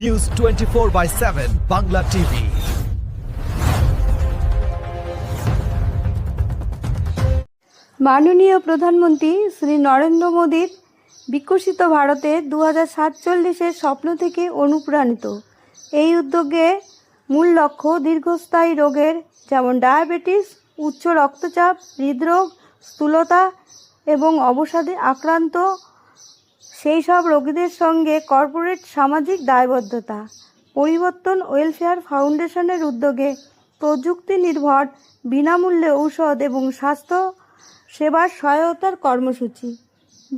News 24/7 Bangla TV. মাননীয় প্রধানমন্ত্রী শ্রী নরেন্দ্র মোদীর বিকশিত ভারতে 2047-এর স্বপ্ন থেকে অনুপ্রাণিত এই উদ্যোগে মূল লক্ষ্য দীর্ঘস্থায়ী রোগের যেমন ডায়াবেটিস, উচ্চ রক্তচাপ, হৃদরোগ, স্থূলতা এবং অবসাদে আক্রান্ত সেই সব রোগীদের সঙ্গে কর্পোরেট সামাজিক দায়বদ্ধতা। পরিবর্তন ওয়েলফেয়ার ফাউন্ডেশনের উদ্যোগে প্রযুক্তি নির্ভর বিনামূল্যে ঔষধ এবং স্বাস্থ্য সেবার সহায়তার কর্মসূচি।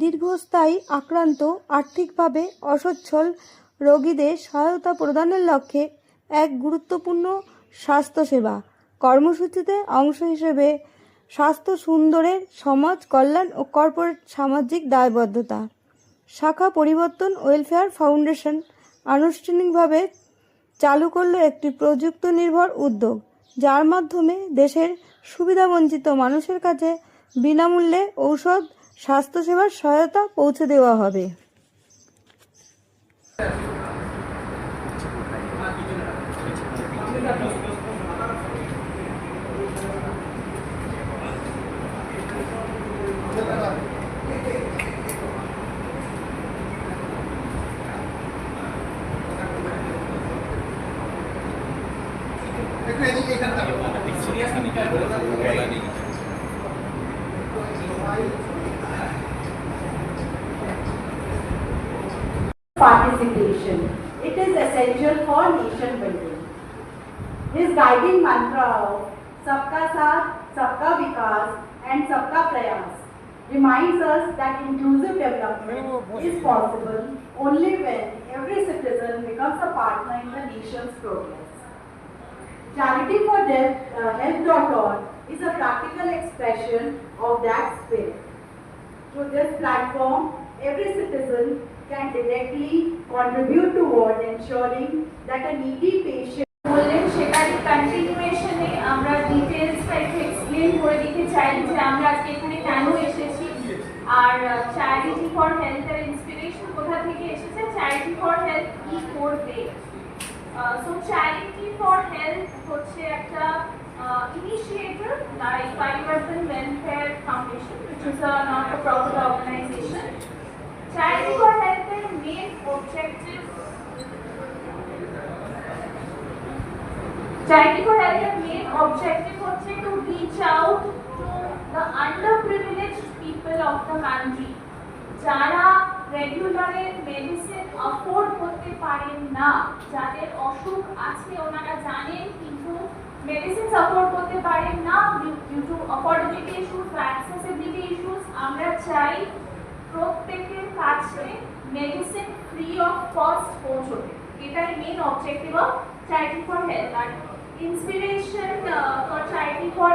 দীর্ঘস্থায়ী আক্রান্ত আর্থিকভাবে অসচ্ছল রোগীদের সহায়তা প্রদানের লক্ষ্যে এক গুরুত্বপূর্ণ স্বাস্থ্যসেবা কর্মসূচিতে অংশ হিসেবে স্বাস্থ্য সুন্দরের সমাজ কল্যাণ ও কর্পোরেট সামাজিক দায়বদ্ধতা শাখা পরিবর্তন ওয়েলফেয়ার ফাউন্ডেশন আনুষ্ঠানিকভাবে চালু করল একটি প্রযুক্তি নির্ভর উদ্যোগ, যার মাধ্যমে দেশের সুবিধাবঞ্চিত মানুষের কাছে বিনামূল্যে ঔষধ, স্বাস্থ্যসেবার সহায়তা পৌঁছে দেওয়া হবে। Participation. It is essential for nation building. His guiding mantra of Sabka Saath, Sabka Vikas and Sabka Prayas reminds us that inclusive development is possible only when every citizen becomes a partner in the nation's progress. Charityforhealth.org is a practical expression of that spirit. Through this platform, every citizen can directly contribute toward ensuring that a needy patient বললেন সেটার কন্টিনিউয়েশনে আমরা ডিটেইলসটা একটু explain করে দিতে চাই যে আমরা আজকে এখানে কেন এসেছি আর চ্যারিটি ফর হেলথ এর ইন্সপিরেশন কোথা থেকে এসেছে, চ্যারিটি ফর হেলথ কি করবে। সো চ্যারিটি ফর হেলথ হচ্ছে একটা ইনিশিয়েটিভ বাই পরিবর্তন welfare foundation, which is a not-for-profit organization. Charity for Health is main objective. Charity for Health is main objective হচ্ছে to reach out to the underprivileged people of the country. যারা রেগুলারে medicine afford করতে পারেন না, যাদের অসুখ আছে ওনারা জানেন কিন্তু মেডিসিন অ্যাফোর্ড করতে পারেন না ডিউ টু অ্যাফোর্ডেবিলিটি ইস্যুস বা অ্যাক্সেসিবিলিটি ইস্যুস। আমরা চাই প্রত্যেকের কাছে মেডিসিন ফ্রি অফ কস্ট পৌঁছবে। এটাই main objective of charity for health. আর ইন্সপিরেশন ফর চ্যারিটি ফর